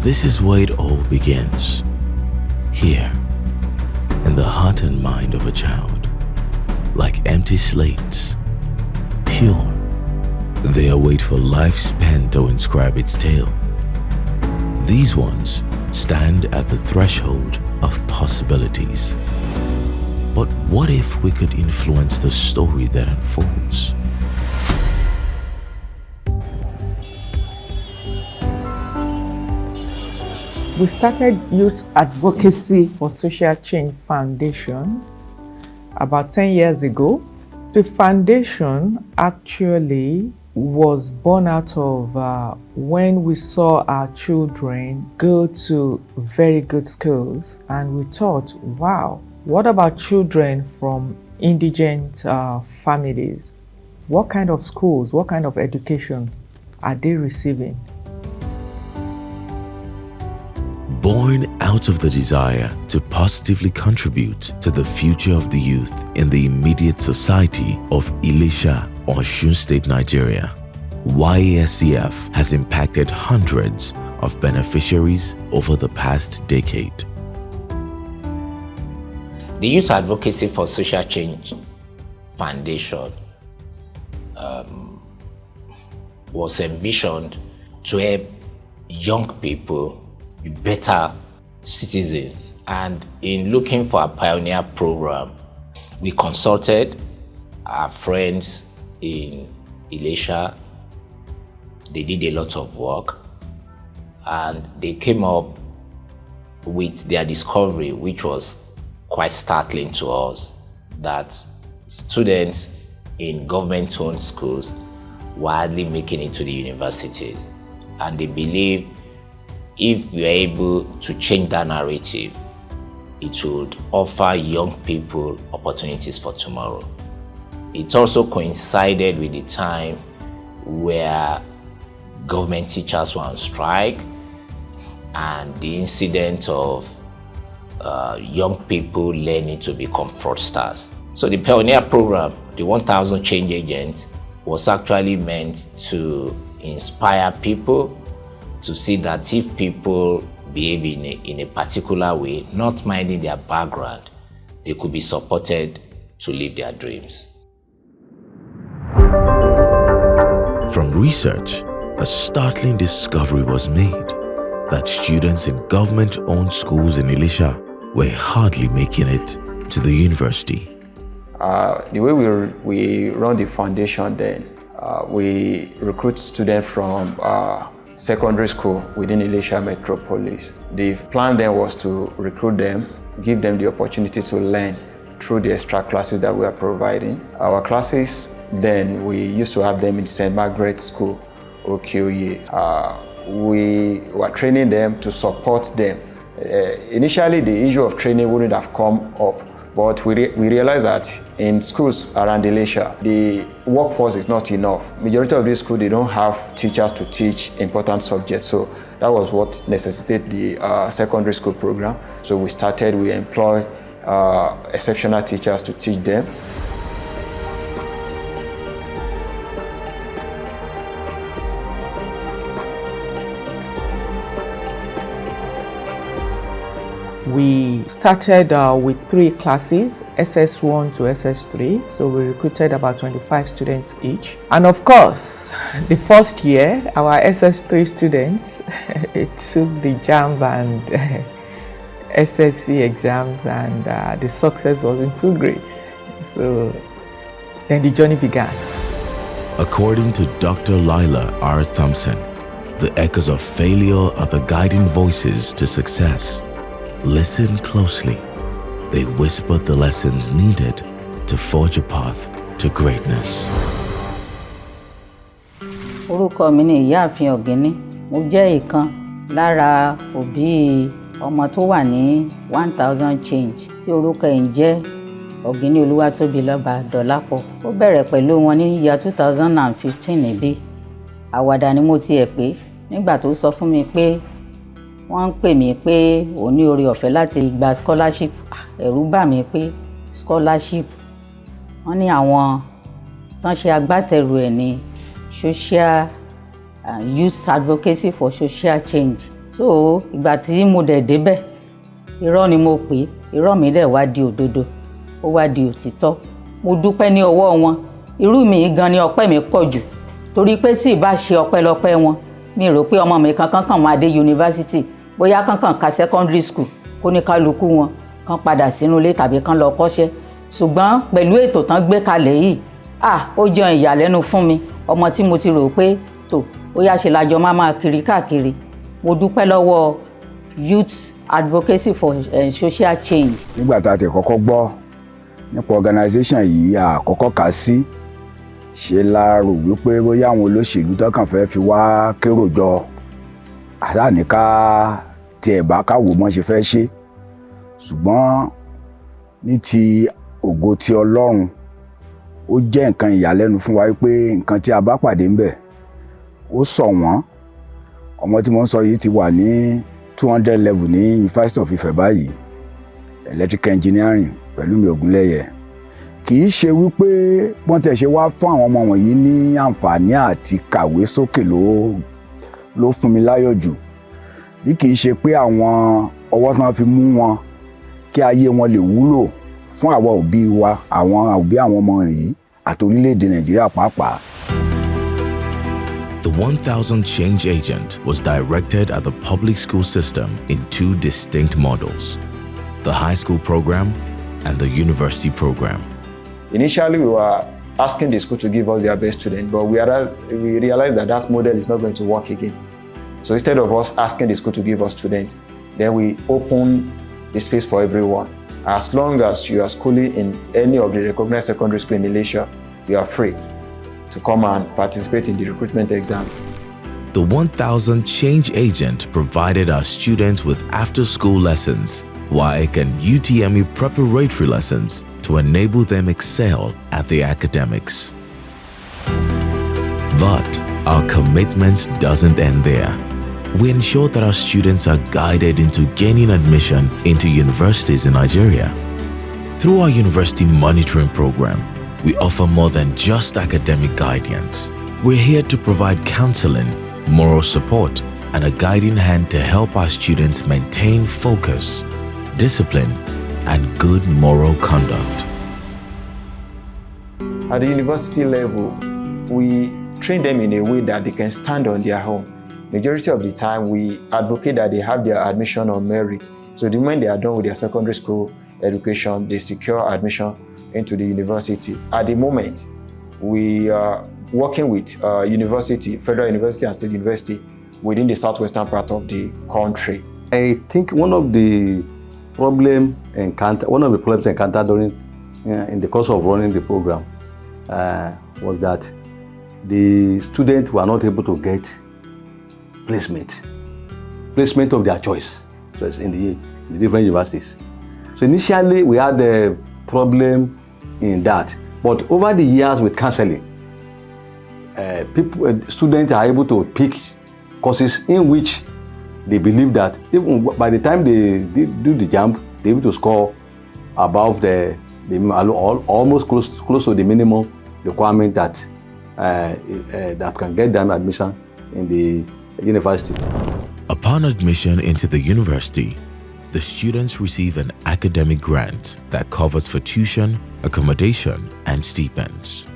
this is where it all begins. Here, in the heart and mind of a child, like empty slates, pure, they await for life spent to inscribe its tale. These ones stand at the threshold of possibilities. But what if we could influence the story that unfolds? We started Youth Advocacy for Social Change Foundation about 10 years ago. The foundation actually was born out of when we saw our children go to very good schools, and we thought, wow, what about children from indigent families? What kind of schools, what kind of education are they receiving? Born out of the desire to positively contribute to the future of the youth in the immediate society of Ilesa, Osun State, Nigeria, YASCF has impacted hundreds of beneficiaries over the past decade. The Youth Advocacy for Social Change Foundation was envisioned to help young people be better citizens. And in looking for a pioneer program, we consulted our friends in Ilesa. They did a lot of work, and they came up with their discovery, which was quite startling to us, that students in government-owned schools were hardly making it to the universities. And they believe if we are able to change that narrative, it would offer young people opportunities for tomorrow. It also coincided with the time where government teachers were on strike, and the incident of young people learning to become fraudsters. So the pioneer program, the 1000 Change Agents, was actually meant to inspire people to see that if people behave in a particular way, not minding their background, they could be supported to live their dreams. From research, a startling discovery was made that students in government-owned schools in Ilesa were hardly making it to the university. The way we run the foundation then, we recruit students from secondary school within Ilesa Metropolis. The plan then was to recruit them, give them the opportunity to learn through the extra classes that we are providing. Our classes then, we used to have them in St. Margaret's School, Okoye. We were training them to support them. Initially, the issue of training wouldn't have come up, but we realized that in schools around Ilesa, the workforce is not enough. Majority of these schools, they don't have teachers to teach important subjects. So that was what necessitated the secondary school program. So we employ exceptional teachers to teach them. We started with 3 classes, SS1 to SS3, so we recruited about 25 students each. And of course, the first year, our SS3 students took the JAMB and SSC exams, and the success wasn't too great. So then the journey began. According to Dr. Lila R. Thompson, the echoes of failure are the guiding voices to success. Listen closely. They whisper the lessons needed to forge a path to greatness. Orúkọ mi ni Ìyáàfin Ògínní. Mo jẹ́ ìkan lára òbí ọmọ tó wà ní 1000 Change tí orúkọ ẹ̀ ń jẹ́ Ògínní Olúwatóbilọ́ba Dọ̀lápọ̀. Ó bẹ̀rẹ̀ pẹ̀lú wọn ní year 2015 níbí. Àwàdà ni mo tiẹ̀ pé nígbà tó sọ fún mi pé wọ́n ń pè mí pé ó ní oore ọ̀fẹ́ láti gba scholarship. Ẹ̀rù bà mí pé scholarship. Wọ́n ní àwọn tán ṣe agbátẹrù ẹ̀ ní Youth Advocacy for Social Change so ìgbà tí mo dẹ̀ débẹ̀ irọ́ ni mo pè, irọ́ mi dẹ̀ wá di òdodo, ó wá di òtítọ́. Mo dúpẹ́ ní ọwọ́ wọn, irú mi gan ni ọpẹ́ mi pọ̀ jù torí pé tí ì bá ṣe ọpẹ́lọpẹ́ wọn mi rò pé ọmọ mi kankan kàn máa dé yunifásitì, bóyá kankan ka secondary school kó ní kálukú wọn kan padà sínú ilé tàbí kan lọ kọ́ṣẹ́. Ṣùgbọ́n pẹ̀lú ètò tán gbé kalẹ̀ yìí, ó jẹ́ ìyàlẹ́nu fún mi, ọmọ tí mo ti rò pé tó ó yá ṣe lájọ máa kiri káàkiri. Mo dúpẹ́ lọ́wọ́ Youth Advocacy for Social Change. Nígbà tá a ti kọ́kọ́ gbọ́ nípa organisation yìí, àkọ́kọ́ kà sí ṣe la rò wípé bóyá àwọn olóṣèlú tó kàn fẹ́ fi wá kérò jọ àdáni ká tiẹ̀ bá káwò mọ́ ṣe fẹ́ ṣe. Ṣùgbọ́n ní ti ògo ti Ọlọ́run, ó jẹ́ nǹkan ìyàlẹ́nu fún wa wípé nǹkan tí a bá pàdé ńbẹ̀ ó sọ wọ́n. Ọmọ tí mo ń sọ yìí ti wà ní 200 level ní University of Ife báyìí, electrical engineering pẹ̀lú mi Ògúnlẹ́yẹ. Kì í ṣe wípé wọ́n tẹ̀ ṣe wá fún àwọn ọmọ wọ̀nyí ní àǹfààní àti kàwé sókè ló fún mi láyọ̀ jù, bí kì í ṣe pé àwọn ọwọ́ tí wọ́n fi mú wọn kí ayé wọn lè wúlò fún àwa òbí wa, àwọn òbí àwọn ọmọ yìí àti orílẹ̀-èdè Nàìjíríà pàápàá. The 1000 Change Agent was directed at the public school system in two distinct models, the high school program and the university program. Initially, we were asking the school to give us their best student, but we realized that that model is not going to work again. So instead of us asking the school to give us students, then we open the space for everyone. As long as you are schooling in any of the recognized secondary schools in Ilesa, you are free to come and participate in the recruitment exam. The 1000 Change Agent provided our students with after-school lessons, WAEC and UTME preparatory lessons to enable them excel at the academics. But our commitment doesn't end there. We ensure that our students are guided into gaining admission into universities in Nigeria. Through our university monitoring program, we offer more than just academic guidance. We're here to provide counseling, moral support, and a guiding hand to help our students maintain focus, discipline, and good moral conduct. At the university level, we train them in a way that they can stand on their own. Majority of the time, we advocate that they have their admission on merit. So the moment they are done with their secondary school education, they secure admission into the university. At the moment, we are working with university, federal university and state university within the southwestern part of the country. I think one of the problems encountered during in the course of running the program was that the students were not able to get placement of their choice in the different universities. So initially we had a problem in that, but over the years with counseling, students are able to pick courses in which they believe that even by the time they do the jump, they're able to score above almost close to the minimum requirement that can get them admission in the university. Upon admission into the university, the students receive an academic grant that covers for tuition, accommodation, and stipends.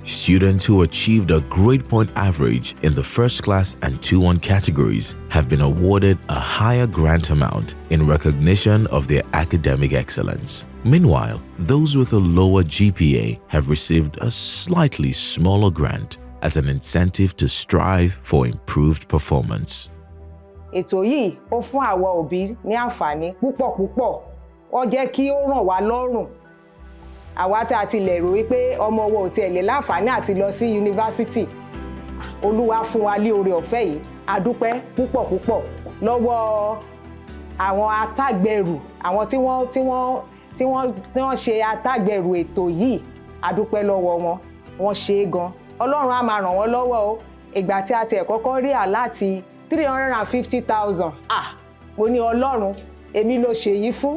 Students who achieved a grade point average in the first class and 2-1 categories have been awarded a higher grant amount in recognition of their academic excellence. Meanwhile, those with a lower GPA have received a slightly smaller grant as an incentive to strive for improved performance. Ètò yìí ó fún àwa òbí ní àǹfààní púpọ̀. Ó jẹ́ kí ó ràn wá lọ́rùn. Àwa tí a ti lè rò wípé ọmọ wa ò tiẹ̀ lè láǹfààní àti lọ sí yunifásítì. Olúwa fún wa ní oore ọ̀fẹ́ yìí. A dúpẹ́ púpọ̀ lọ́wọ́ àwọn atágbẹ̀rù, àwọn tí wọ́n ṣe atágbẹ̀rù ètò yìí. A dúpẹ́ lọ́wọ́ wọn. Wọ́n ṣe é gan. Ọlọ́run á máa ràn wọ́n lọ́wọ́ o. Ìgbà tí a tiẹ̀ kọ́kọ́ rí láti 350,000. Mo ní Ọlọ́run, èmi ló ṣe yìí fún.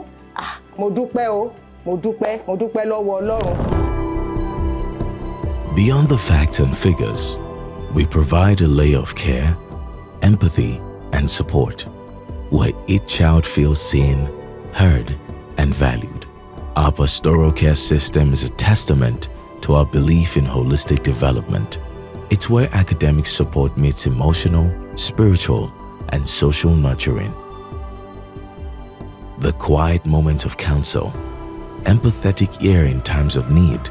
Mo dúpẹ́ o. Mo dúpẹ́ lọ́wọ́ Ọlọ́run. Beyond the facts and figures, we provide a layer of care, empathy, and support. where each child feels seen, heard, and valued. Our pastoral care system is a testament to our belief in holistic development. It's where academic support meets emotional, spiritual, and social nurturing. The quiet moments of counsel, empathetic ear in times of need,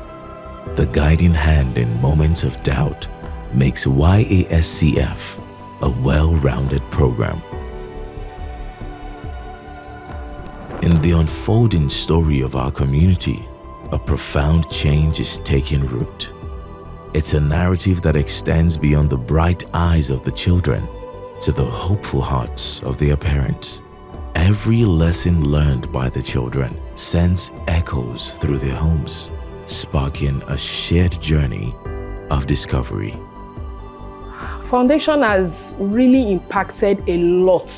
the guiding hand in moments of doubt makes YASCF a well-rounded program. In the unfolding story of our community, a profound change is taking root. It's a narrative that extends beyond the bright eyes of the children to the hopeful hearts of their parents. Every lesson learned by the children sends echoes through their homes, sparking a shared journey of discovery. Foundation has really impacted a lot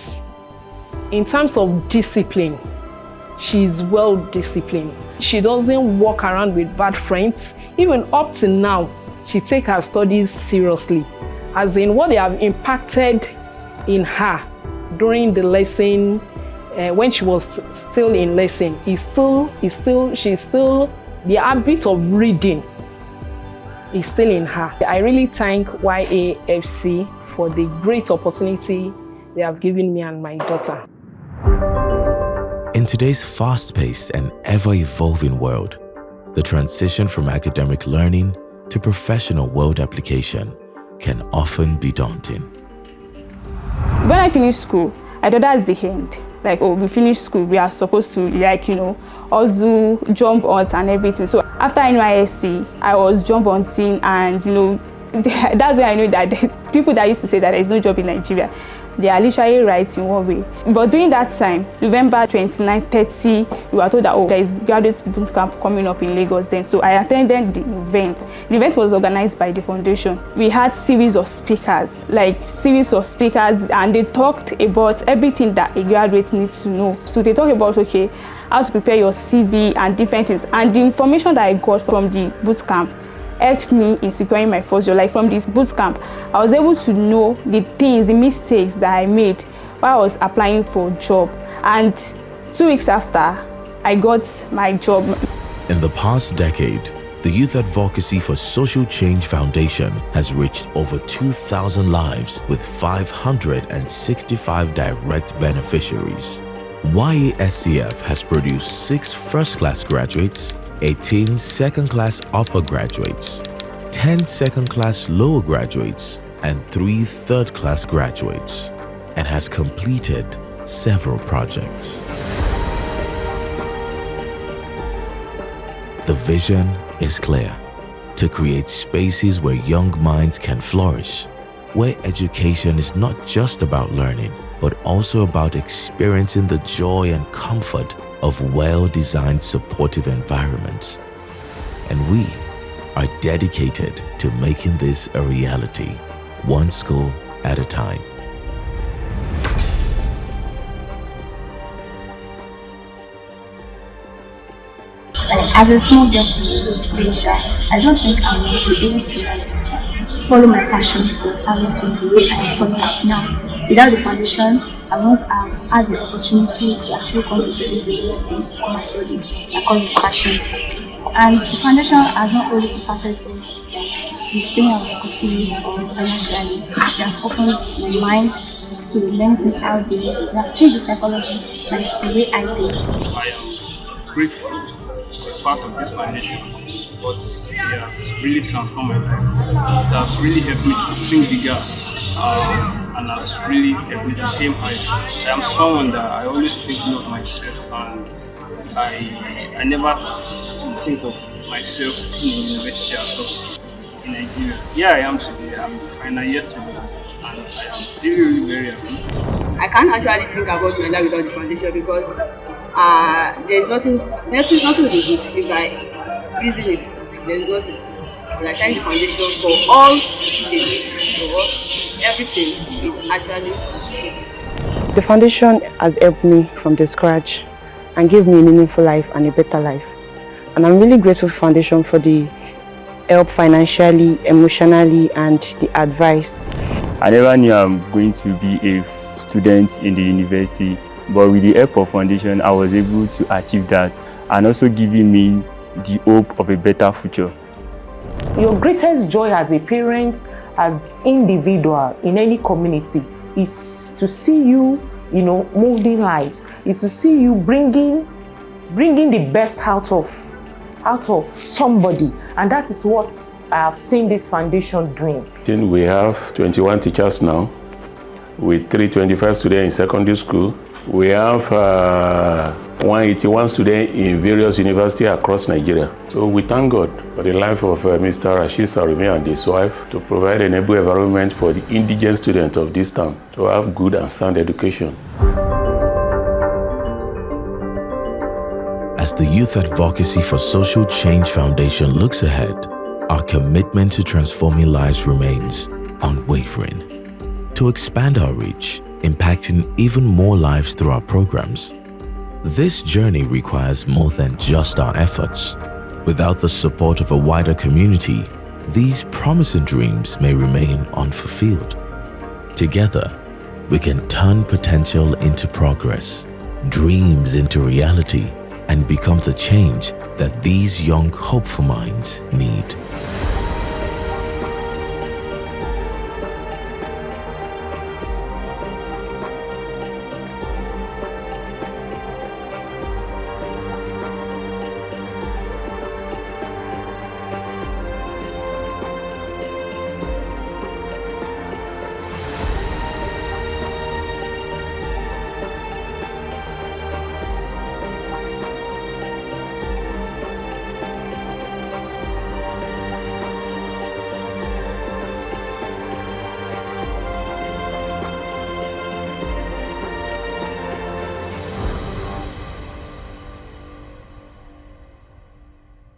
in terms of discipline. She's well disciplined. She doesn't walk around with bad friends. Even up to now, she takes her studies seriously. As in what they have impacted in her during the lesson, when she was still in lesson, she's still, the habit of reading is still in her. I really thank YAFC for the great opportunity they have given me and my daughter. In today's fast-paced and ever-evolving world, the transition from academic learning to professional world application can often be daunting. When I finished school, I thought that's the end. Like, oh, we finished school, we are supposed to, like, also jump on and everything. So after NYSC, I was jump on scene, and that's when I knew that the people that used to say that there is no job in Nigeria, they are literally right in one way. But during that time, November 29-30, we were told that, oh, there is graduate boot camp coming up in Lagos then. So I attended the event. The event was organized by the foundation. We had series of speakers, and they talked about everything that a graduate needs to know. So they talked about, okay, how to prepare your CV and different things. And the information that I got from the boot camp helped me in securing my first job. Like, from this boot camp, I was able to know the things, the mistakes that I made while I was applying for a job. And 2 weeks after, I got my job. In the past decade, the Youth Advocacy for Social Change Foundation has reached over 2,000 lives with 565 direct beneficiaries. YASCF has produced 6 first-class graduates, 18 second-class upper graduates, 10 second-class lower graduates, and 3 third-class graduates, and has completed several projects. The vision is clear: to create spaces where young minds can flourish, where education is not just about learning, but also about experiencing the joy and comfort of well-designed supportive environments. And we are dedicated to making this a reality, one school at a time. As a small girl from Ilesa, I don't think I will be able to follow my passion for pharmacy the way I follow it now. Without the foundation, I won't have had the opportunity to actually come into this university to come and study according to passion. And the foundation has not only impacted us with paying our school fees or financially, they have opened my mind to many things out there. They have changed the psychology and the way I think. I am grateful for part of this foundation, but it has really transformed my life. It has really helped me to think bigger. And has really helped me to aim high. I am someone that I always think of myself, and I never think of myself in university at all in Nigeria. Here I am today, I'm final year student, and I am really very happy. I can't actually think about my life without the foundation, because there's nothing to do with if I reason it. There's nothing. But I thank the foundation for all they did for us. Everything is actually appreciated. The foundation has helped me from the scratch and gave me a meaningful life and a better life. And I'm really grateful to the foundation for the help financially, emotionally, and the advice. I never knew I'm going to be a student in the university, but with the help of foundation, I was able to achieve that, and also giving me the hope of a better future. Your greatest joy as a parent, as individual in any community, is to see you, molding lives, is to see you bringing the best out of somebody, and that is what I have seen this foundation doing. We have 21 teachers now, with 325 students in secondary school. We have 181 students in various universities across Nigeria. So we thank God for the life of Mr. Rashid Sarumi and his wife to provide an enable environment for the indigent students of this town to have good and sound education. As the Youth Advocacy for Social Change Foundation looks ahead, our commitment to transforming lives remains unwavering. To expand our reach, impacting even more lives through our programs, this journey requires more than just our efforts. Without the support of a wider community, these promising dreams may remain unfulfilled. Together, we can turn potential into progress, dreams into reality, and become the change that these young, hopeful minds need.